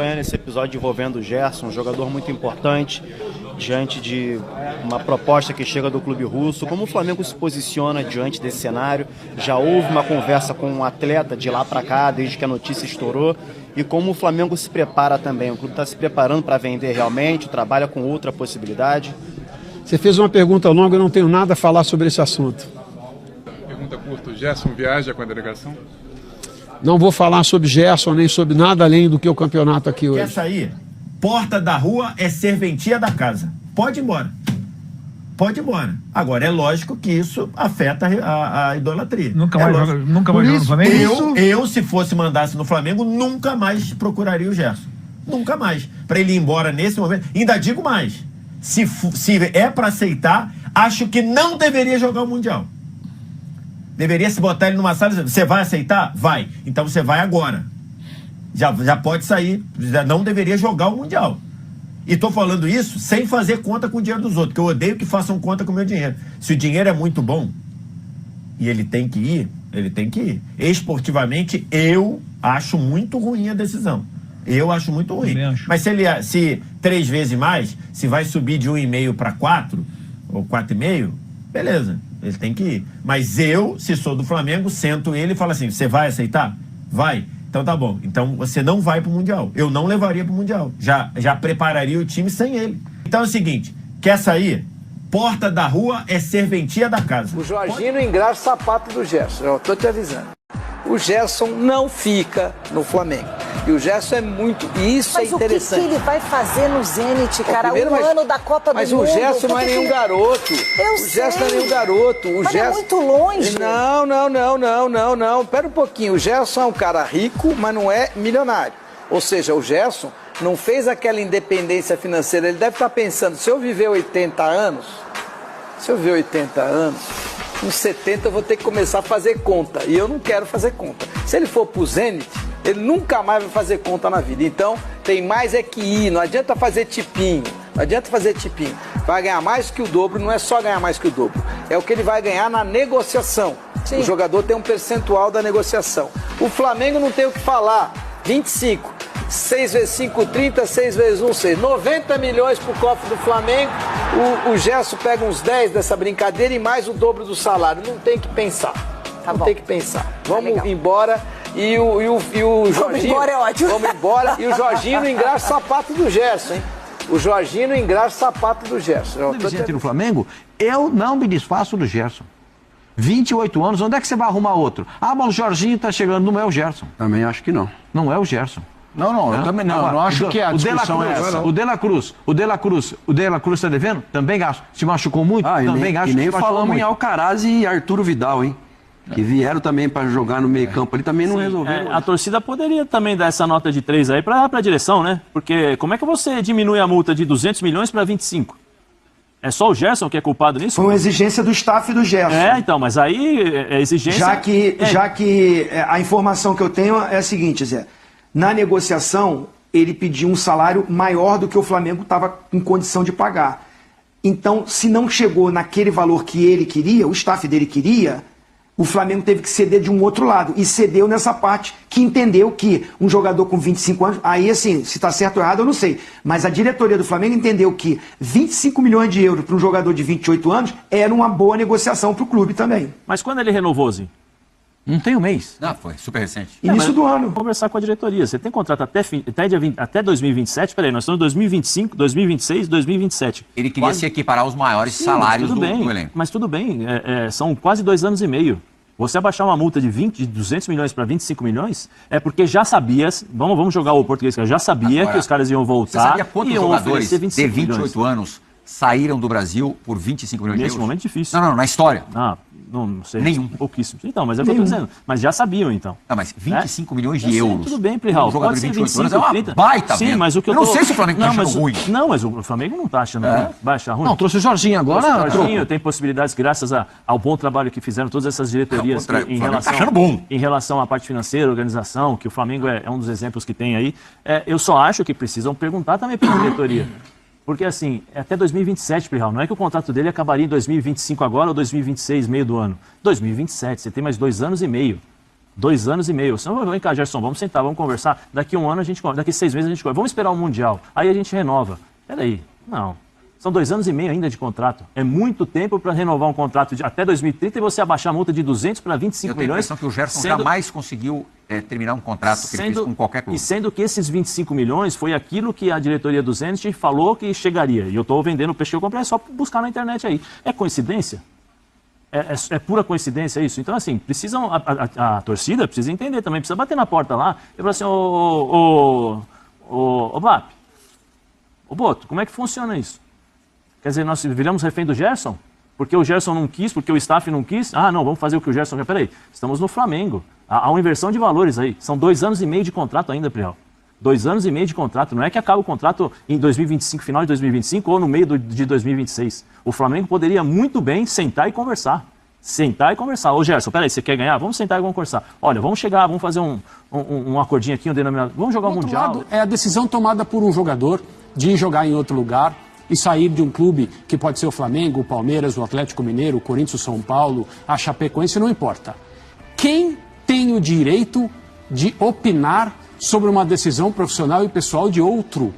acompanhando esse episódio envolvendo o Gerson, um jogador muito importante, diante de uma proposta que chega do clube russo. Como o Flamengo se posiciona diante desse cenário? Já houve uma conversa com um atleta de lá para cá, desde que a notícia estourou, e como o Flamengo se prepara também? O clube está se preparando para vender realmente, trabalha com outra possibilidade? Você fez uma pergunta longa, eu não tenho nada a falar sobre esse assunto. Pergunta curta, o Gerson viaja com a delegação? Não vou falar sobre Gerson, nem sobre nada além do que o campeonato aqui hoje. Quer sair? Porta da rua é serventia da casa. Pode ir embora. Pode ir embora. Agora, é lógico que isso afeta a idolatria. Nunca mais joga no Flamengo? Eu, se fosse mandasse no Flamengo, nunca mais procuraria o Gerson. Nunca mais. Para ele ir embora nesse momento. Ainda digo mais. Se é para aceitar, acho que não deveria jogar o Mundial. Deveria se botar ele numa sala e dizer, você vai aceitar? Vai. Então você vai agora. Já pode sair. Já não deveria jogar o Mundial. E tô falando isso sem fazer conta com o dinheiro dos outros, que eu odeio que façam conta com o meu dinheiro. Se o dinheiro é muito bom e ele tem que ir, ele tem que ir. Esportivamente, eu acho muito ruim a decisão. Eu acho muito ruim. Mas se 3 vezes mais, se vai subir de 1,5 para 4, ou 4,5, beleza, ele tem que ir. Mas eu, se sou do Flamengo, sento ele e falo assim, você vai aceitar? Vai. Então tá bom. Então você não vai pro Mundial. Eu não levaria pro Mundial. Já prepararia o time sem ele. Então é o seguinte, quer sair? Porta da rua é serventia da casa. O Jorginho engraxa o sapato do Gerson. Eu tô te avisando. O Gerson não fica no Flamengo. E o Gerson é muito... E isso é interessante. Mas o que ele vai fazer no Zenit, cara? Primeiro, ano da Copa do Mundo. Mas o Gerson não é nenhum garoto. O Gerson não é nenhum garoto. Mas é muito longe. Não. Pera um pouquinho. O Gerson é um cara rico, mas não é milionário. Ou seja, o Gerson não fez aquela independência financeira. Ele deve estar pensando, se eu viver 80 anos, com 70 eu vou ter que começar a fazer conta. E eu não quero fazer conta. Se ele for pro Zenit, ele nunca mais vai fazer conta na vida. Então, tem mais é que ir. Não adianta fazer tipinho. Vai ganhar mais que o dobro. Não é só ganhar mais que o dobro. É o que ele vai ganhar na negociação. Sim. O jogador tem um percentual da negociação. O Flamengo não tem o que falar. 25. 6 vezes 5, 30. 6 vezes 1, 6. 90 milhões pro cofre do Flamengo. O Gerson pega uns 10 dessa brincadeira e mais o dobro do salário. Não tem que pensar. Tem que pensar. Vamos embora. E o Jorginho... Vamos embora é ótimo. Vamos embora. E o Jorginho não engraxa o sapato do Gerson, hein? O Jorginho não engraxa o sapato do Gerson. No Flamengo, eu não me desfaço do Gerson. 28 anos, onde é que você vai arrumar outro? Ah, mas o Jorginho tá chegando, não é o Gerson. Também acho que não. Não é o Gerson. Não, eu também não. Eu não acho que a discussão é essa. O De La Cruz tá devendo? Também gasto. Se machucou muito? Também gasto. E nem falamos em Alcaraz e Arturo Vidal, hein? Que vieram também para jogar no meio campo ali, também não resolveram. A torcida poderia também dar essa nota de 3 aí para a direção, né? Porque como é que você diminui a multa de 200 milhões para 25? É só o Gerson que é culpado nisso? Foi uma exigência do staff do Gerson. Então, mas aí é exigência... Já que a informação que eu tenho é a seguinte, Zé. Na negociação, ele pediu um salário maior do que o Flamengo estava em condição de pagar. Então, se não chegou naquele valor que ele queria, o staff dele queria... O Flamengo teve que ceder de um outro lado. E cedeu nessa parte que entendeu que um jogador com 25 anos... Aí, assim, se está certo ou errado, eu não sei. Mas a diretoria do Flamengo entendeu que 25 milhões de euros para um jogador de 28 anos era uma boa negociação para o clube também. Mas quando ele renovou, Zinho? Não tem um mês. Não, foi super recente. Início do ano. Conversar com a diretoria. Você tem contrato até 2027? Peraí, nós estamos em 2025, 2026, 2027. Ele queria se equiparar aos maiores salários do elenco. Mas tudo bem, são quase 2 anos e meio. Você abaixar uma multa de 200 milhões para 25 milhões é porque já sabia, vamos jogar o português, já sabia que os caras iam voltar. Você sabia quantos jogadores de 28 milhões. anos saíram do Brasil por 25 milhões de euros? Nesse momento difícil. Não, na história. Não sei. Nenhum. Pouquíssimo. Então, mas é o que eu estou dizendo. Mas já sabiam, então. Não, mas 25 milhões de euros. Tudo bem, Plihal. Um jogador de 28 anos é uma 30. baita Sim, venda. mas o que eu não sei se o Flamengo está achando ruim. Não, mas o Flamengo não está achando ruim. Vai achar ruim. Não, trouxe o Jorginho agora. O Jorginho tem possibilidades, graças ao bom trabalho que fizeram todas essas diretorias em relação à parte financeira, organização, que o Flamengo é um dos exemplos que tem aí. Eu só acho que precisam perguntar também para a diretoria. Porque, assim, é até 2027, Plihal. Não é que o contrato dele acabaria em 2025 agora ou 2026, meio do ano. 2027, você tem mais 2 anos e meio. 2 anos e meio. Senão, vem cá, Gerson, vamos sentar, vamos conversar. Daqui 1 ano, daqui 6 meses a gente conversa. Vamos esperar o Mundial. Aí a gente renova. Peraí, não. São 2 anos e meio ainda de contrato. É muito tempo para renovar um contrato de até 2030 e você abaixar a multa de 200 para 25 milhões. Eu tenho a impressão que o Gerson jamais conseguiu terminar um contrato que ele fez com qualquer clube. E sendo que esses 25 milhões foi aquilo que a diretoria do Zenit falou que chegaria. E eu estou vendendo o peixe que eu comprei, é só buscar na internet aí. É coincidência? É pura coincidência isso? Então, assim, precisam a torcida precisa entender também, precisa bater na porta lá e falar assim, ô Vap, ô Boto, como é que funciona isso? Quer dizer, nós viramos refém do Gerson? Porque o Gerson não quis, porque o staff não quis? Ah, não, vamos fazer o que o Gerson quer. Peraí, estamos no Flamengo. Há uma inversão de valores aí. São 2 anos e meio de contrato ainda, Priel. 2 anos e meio de contrato. Não é que acaba o contrato em 2025, final de 2025 ou no meio de 2026. O Flamengo poderia muito bem sentar e conversar. Sentar e conversar. Ô Gerson, peraí, você quer ganhar? Vamos sentar e vamos conversar. Olha, vamos chegar, vamos fazer um acordinho aqui, um denominador. Vamos jogar o Mundial. Lado, é a decisão tomada por um jogador de jogar em outro lugar e sair de um clube que pode ser o Flamengo, o Palmeiras, o Atlético Mineiro, o Corinthians, o São Paulo, a Chapecoense, não importa. Quem tem o direito de opinar sobre uma decisão profissional e pessoal de outro?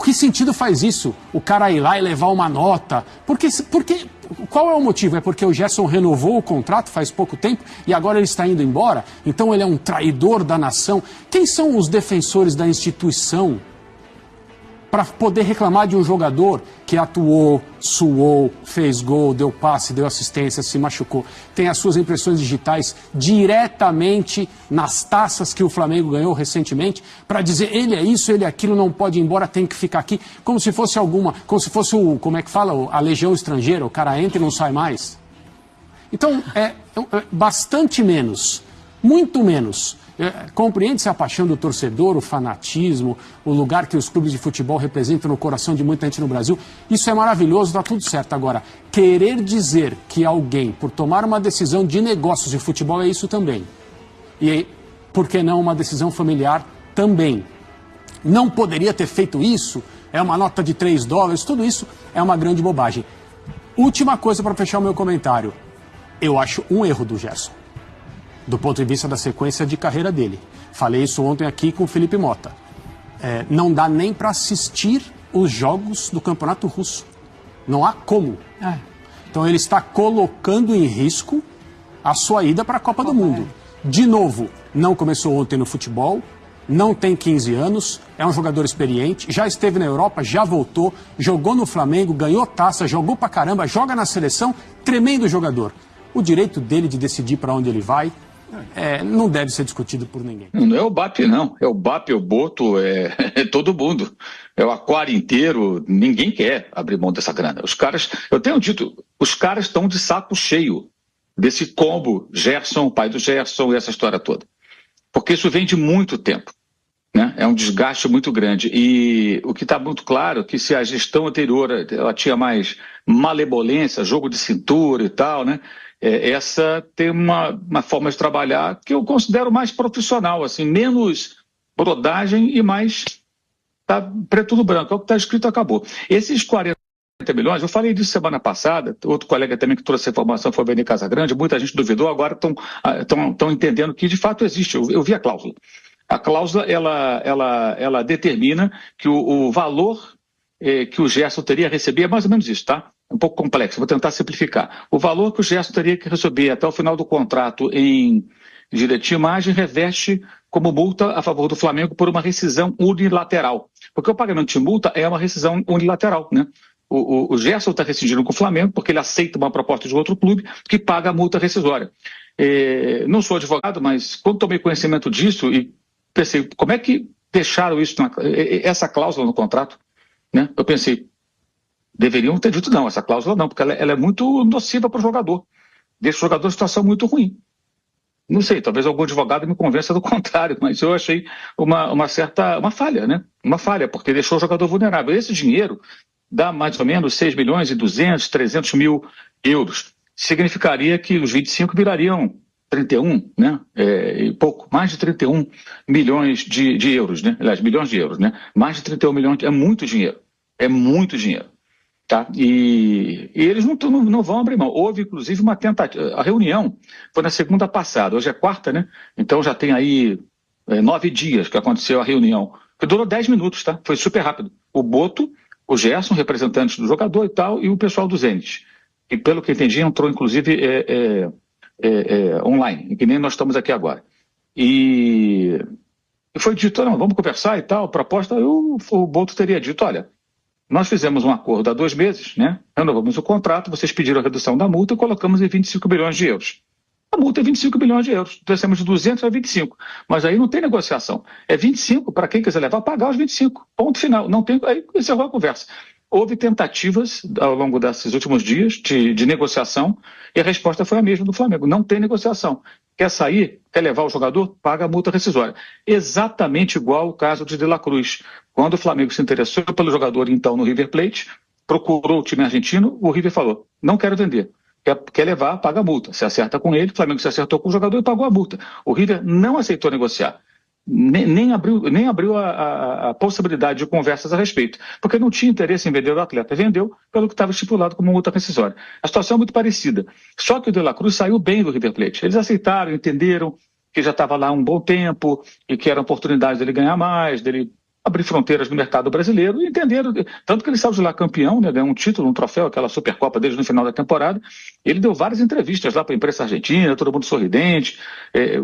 Que sentido faz isso? O cara ir lá e levar uma nota? Porque qual é o motivo? É porque o Gerson renovou o contrato faz pouco tempo e agora ele está indo embora? Então ele é um traidor da nação? Quem são os defensores da instituição para poder reclamar de um jogador que atuou, suou, fez gol, deu passe, deu assistência, se machucou, tem as suas impressões digitais diretamente nas taças que o Flamengo ganhou recentemente, para dizer ele é isso, ele é aquilo, não pode ir embora, tem que ficar aqui, como se fosse como é que fala, a legião estrangeira, o cara entra e não sai mais. Então, é bastante menos, muito menos. Compreende-se a paixão do torcedor, o fanatismo, o lugar que os clubes de futebol representam no coração de muita gente no Brasil. Isso é maravilhoso, está tudo certo. Agora, querer dizer que alguém, por tomar uma decisão de negócios de futebol, é isso também. E, por que não, uma decisão familiar também. Não poderia ter feito isso, é uma nota de $3, tudo isso é uma grande bobagem. Última coisa para fechar o meu comentário. Eu acho um erro do Gerson, do ponto de vista da sequência de carreira dele. Falei isso ontem aqui com o Felipe Mota. Não dá nem para assistir os jogos do Campeonato Russo. Não há como. Então ele está colocando em risco a sua ida para a Copa do Mundo. De novo, não começou ontem no futebol, não tem 15 anos, é um jogador experiente, já esteve na Europa, já voltou, jogou no Flamengo, ganhou taça, jogou pra caramba, joga na seleção, tremendo jogador. O direito dele de decidir para onde ele vai não deve ser discutido por ninguém. Não é o BAP, não. É o BAP, o Boto, é todo mundo. É o aquário inteiro. Ninguém quer abrir mão dessa grana. Os caras, eu tenho dito, os caras estão de saco cheio desse combo Gerson, o pai do Gerson e essa história toda. Porque isso vem de muito tempo, né? É um desgaste muito grande. E o que está muito claro é que se a gestão anterior ela tinha mais malevolência, jogo de cintura e tal, né? Essa tem uma forma de trabalhar que eu considero mais profissional, assim, menos brodagem e mais preto no branco. É o que está escrito, acabou. Esses 40 milhões, eu falei disso semana passada, outro colega também que trouxe essa informação foi o Vene Casagrande, muita gente duvidou, agora estão entendendo que de fato existe. Eu vi a cláusula. A cláusula, ela determina que o valor que o Gerson teria a receber é mais ou menos isso, tá? É um pouco complexo, vou tentar simplificar. O valor que o Gerson teria que receber até o final do contrato em direito de imagem reveste como multa a favor do Flamengo por uma rescisão unilateral. Porque o pagamento de multa é uma rescisão unilateral, né? O Gerson está rescindindo com o Flamengo porque ele aceita uma proposta de outro clube que paga a multa rescisória. Não sou advogado, mas quando tomei conhecimento disso e pensei, como é que deixaram isso, essa cláusula no contrato? Né? Eu pensei, deveriam ter dito não, essa cláusula não, porque ela é muito nociva para o jogador. Deixa o jogador em situação muito ruim. Não sei, talvez algum advogado me convença do contrário, mas eu achei uma falha, né? Uma falha, porque deixou o jogador vulnerável. Esse dinheiro dá mais ou menos 6 milhões e 200, 300 mil euros. Significaria que os 25 virariam 31, né? E pouco, mais de 31 milhões de euros, né? Aliás, milhões de euros, né? Mais de 31 milhões, é muito dinheiro. É muito dinheiro. Tá? E eles não vão abrir mão. Houve, inclusive, uma tentativa. A reunião foi na segunda passada, hoje é quarta, né? Então já tem aí 9 dias que aconteceu a reunião, que durou 10 minutos, tá? Foi super rápido. O Boto, o Gerson, representantes do jogador e tal, e o pessoal do Zenit. E pelo que entendi, entrou, inclusive, online, que nem nós estamos aqui agora. E foi dito, não, vamos conversar e tal, proposta, o Boto teria dito, olha, nós fizemos um acordo há 2 meses, né? Renovamos o contrato, vocês pediram a redução da multa e colocamos em 25 bilhões de euros. A multa é 25 bilhões de euros. Descemos de 200 a 25. Mas aí não tem negociação. É 25 para quem quiser levar, pagar os 25. Ponto final. Não tem, aí encerrou a conversa. Houve tentativas ao longo desses últimos dias de negociação e a resposta foi a mesma do Flamengo. Não tem negociação. Quer sair, quer levar o jogador, paga a multa rescisória. Exatamente igual o caso de La Cruz. Quando o Flamengo se interessou pelo jogador, então, no River Plate, procurou o time argentino, o River falou, não quero vender. Quer levar, paga a multa. Se acerta com ele, o Flamengo se acertou com o jogador e pagou a multa. O River não aceitou negociar. Nem abriu a possibilidade de conversas a respeito, porque não tinha interesse em vender o atleta. Vendeu pelo que estava estipulado como multa rescisória. A situação é muito parecida. Só que o De La Cruz saiu bem do River Plate. Eles aceitaram, entenderam que já estava lá há um bom tempo e que era oportunidade dele ganhar mais, dele abrir fronteiras no mercado brasileiro, e entenderam, tanto que ele saiu de lá campeão, né, ganhou um título, um troféu, aquela Supercopa deles no final da temporada. Ele deu várias entrevistas lá para a imprensa argentina, todo mundo sorridente.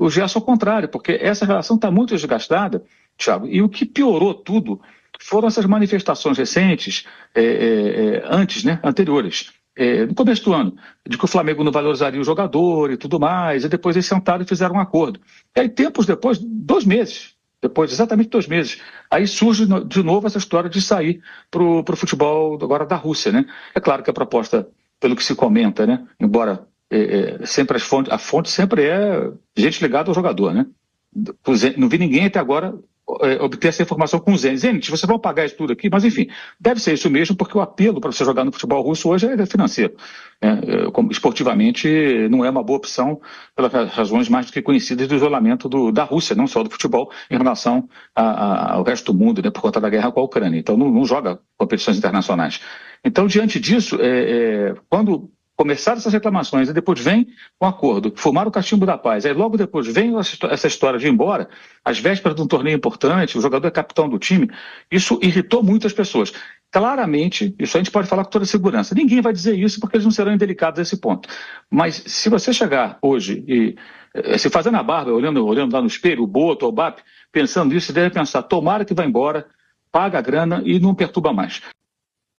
O Gerson ao contrário, porque essa relação está muito desgastada, Thiago, e o que piorou tudo foram essas manifestações recentes, anteriores, no começo do ano, de que o Flamengo não valorizaria o jogador e tudo mais, e depois eles sentaram e fizeram um acordo. E aí, tempos depois, 2 meses, depois de exatamente 2 meses, aí surge de novo essa história de sair para o futebol agora da Rússia, né? É claro que a proposta, pelo que se comenta, né? Embora sempre a fonte sempre é gente ligada ao jogador, né? Não vi ninguém até agora obter essa informação com o Zenit. Zenit, vocês vão pagar isso tudo aqui, mas enfim, deve ser isso mesmo, porque o apelo para você jogar no futebol russo hoje é financeiro. Esportivamente não é uma boa opção pelas razões mais do que conhecidas do isolamento da Rússia, não só do futebol, em relação ao resto do mundo, né, por conta da guerra com a Ucrânia. Então não joga competições internacionais. Então, diante disso, quando começaram essas reclamações e depois vem um acordo, fumaram o cachimbo da paz, aí logo depois vem essa história de ir embora, às vésperas de um torneio importante, o jogador é capitão do time, isso irritou muitas pessoas. Claramente, isso a gente pode falar com toda segurança, ninguém vai dizer isso porque eles não serão indelicados nesse ponto. Mas se você chegar hoje e se fazendo a barba, olhando lá no espelho, o Boto, o BAP, pensando nisso, você deve pensar, tomara que vá embora, paga a grana e não perturba mais.